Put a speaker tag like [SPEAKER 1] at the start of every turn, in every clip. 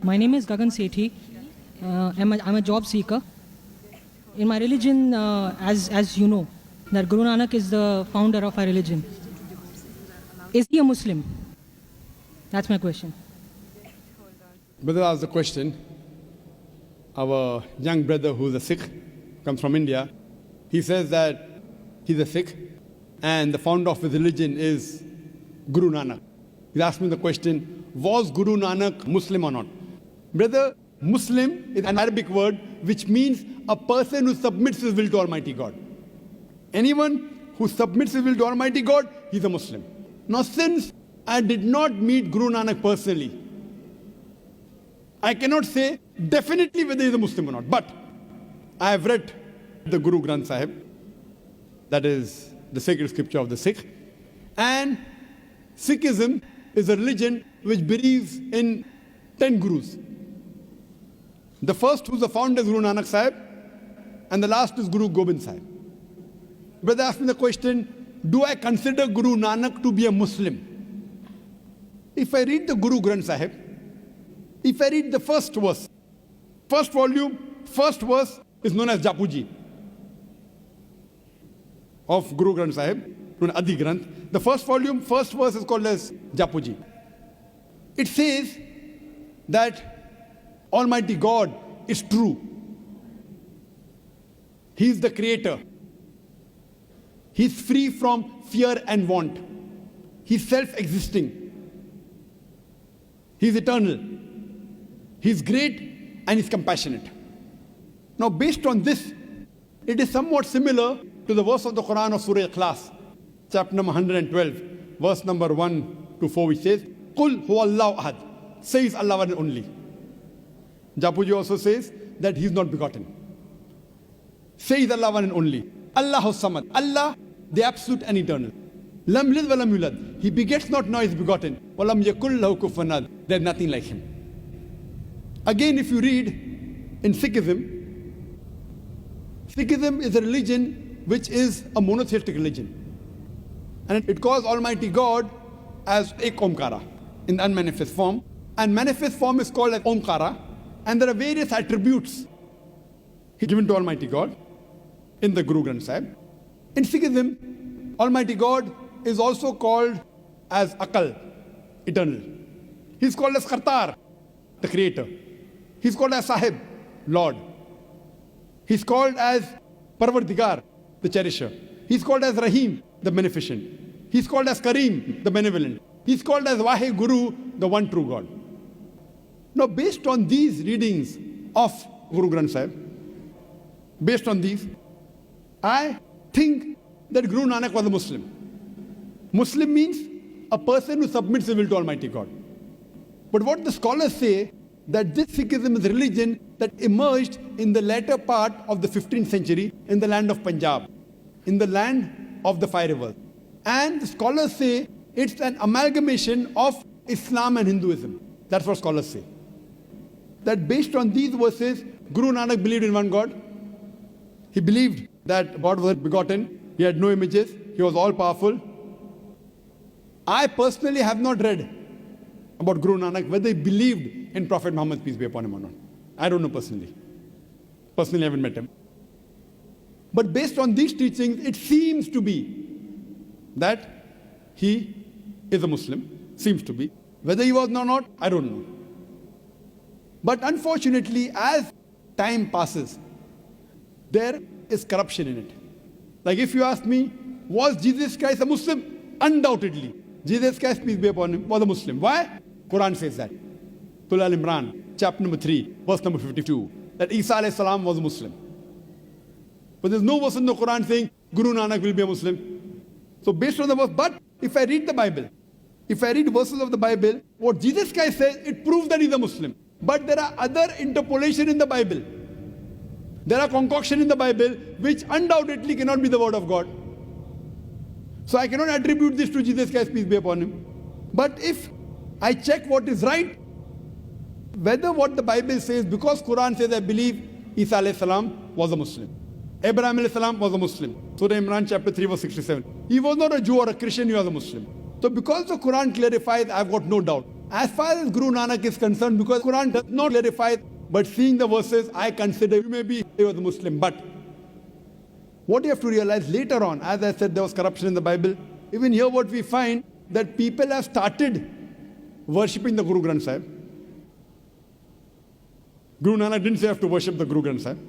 [SPEAKER 1] My name is Gagan Sethi. I'm a job seeker. In my religion, as you know, that Guru Nanak is the founder of our religion. Is he a Muslim? That's my question.
[SPEAKER 2] Brother asked the question. Our young brother who's a Sikh, comes from India, he says that he's a Sikh and the founder of his religion is Guru Nanak. He asked me the question, was Guru Nanak Muslim or not? Brother, Muslim is an Arabic word which means a person who submits his will to Almighty God. Anyone who submits his will to Almighty God, he's a Muslim. Now since I did not meet Guru Nanak personally, I cannot say definitely whether he is a Muslim or not. But I have read the Guru Granth Sahib, that is the sacred scripture of the Sikh. And Sikhism is a religion which believes in 10 Gurus. The first who's the founder is Guru Nanak Sahib, and the last is Guru Gobind Sahib. Brother asked me the question, do I consider Guru Nanak to be a Muslim? If I read the Guru Granth Sahib, if I read the first verse, first volume, first verse is known as Japuji of Guru Granth Sahib, known as Adi Granth. The first volume, first verse is called as Japuji. It says that Almighty God is true. He is the creator. He is free from fear and want. He is self-existing. He is eternal. He is great and he is compassionate. Now based on this, it is somewhat similar to the verse of the Quran of Surah Ikhlas, chapter number 112, verse number 1 to 4, which says, Qul huwallahu ahad, says Allah one and only. Japuji also says that he is not begotten. Says Allah one and only. Allahu samad, Allah the absolute and eternal. Lam lid wa lam yulad, he begets not nor is begotten. Wa lam yakul lahu kufuwan ahad, there is nothing like him. Again, if you read in Sikhism, Sikhism is a religion which is a monotheistic religion. And it calls Almighty God as Ek Omkara in the unmanifest form. And manifest form is called as Omkara. And there are various attributes given to Almighty God in the Guru Granth Sahib. In Sikhism, Almighty God is also called as Akal, eternal. He's called as Kartar, the creator. He's called as Sahib, Lord. He's called as Parvardigar, the cherisher. He's called as Rahim, the beneficent. He's called as Kareem, the benevolent. He's called as Vahe Guru, the one true God. Now based on these readings of Guru Granth Sahib, based on these, I think that Guru Nanak was a Muslim. Muslim means a person who submits his will to Almighty God. But what the scholars say, that this Sikhism is a religion that emerged in the latter part of the 15th century in the land of Punjab, in the land of the five rivers. And the scholars say it's an amalgamation of Islam and Hinduism. That's what scholars say. That based on these verses, Guru Nanak believed in one God. He believed that God was begotten. He had no images. He was all-powerful. I personally have not read about Guru Nanak, whether he believed in Prophet Muhammad, peace be upon him or not. I don't know personally. Personally, I haven't met him. But based on these teachings, it seems to be that he is a Muslim. Seems to be. Whether he was or not, I don't know. But unfortunately, as time passes, there is corruption in it. Like if you ask me, was Jesus Christ a Muslim? Undoubtedly. Jesus Christ, peace be upon him, was a Muslim. Why? Quran says that. Surah Al-Imran, chapter number 3, verse number 52, that Isa alayhi salam was a Muslim. But there's no verse in the Quran saying Guru Nanak will be a Muslim. So based on the verse, but if I read the Bible, if I read verses of the Bible, what Jesus Christ says, it proves that he's a Muslim. But there are other interpolation in the Bible. There are concoction in the Bible which undoubtedly cannot be the word of God. So I cannot attribute this to Jesus Christ, peace be upon him. But if I check what is right, whether what the Bible says, because Quran says, I believe Isa alayhi salam was a Muslim. Abraham alayhi salam was a Muslim. Surah Imran chapter 3 verse 67. He was not a Jew or a Christian, he was a Muslim. So because the Quran clarifies, I've got no doubt As far as Guru Nanak is concerned, because Quran does not clarify, but seeing the verses, I consider you may be a Muslim. But what you have to realize later on, as I said, there was corruption in the Bible. Even here what we find, that people have started worshipping the Guru Granth Sahib. Guru Nanak didn't say you have to worship the Guru Granth Sahib.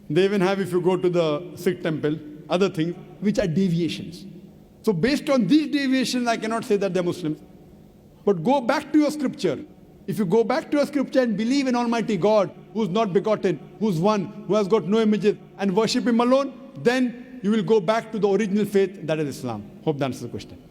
[SPEAKER 2] They even have, if you go to the Sikh temple, other things, which are deviations. So based on these deviations, I cannot say that they're Muslims. But go back to your scripture. If you go back to your scripture and believe in Almighty God, who's not begotten, who's one, who has got no images, and worship Him alone, then you will go back to the original faith, that is Islam. Hope that answers the question.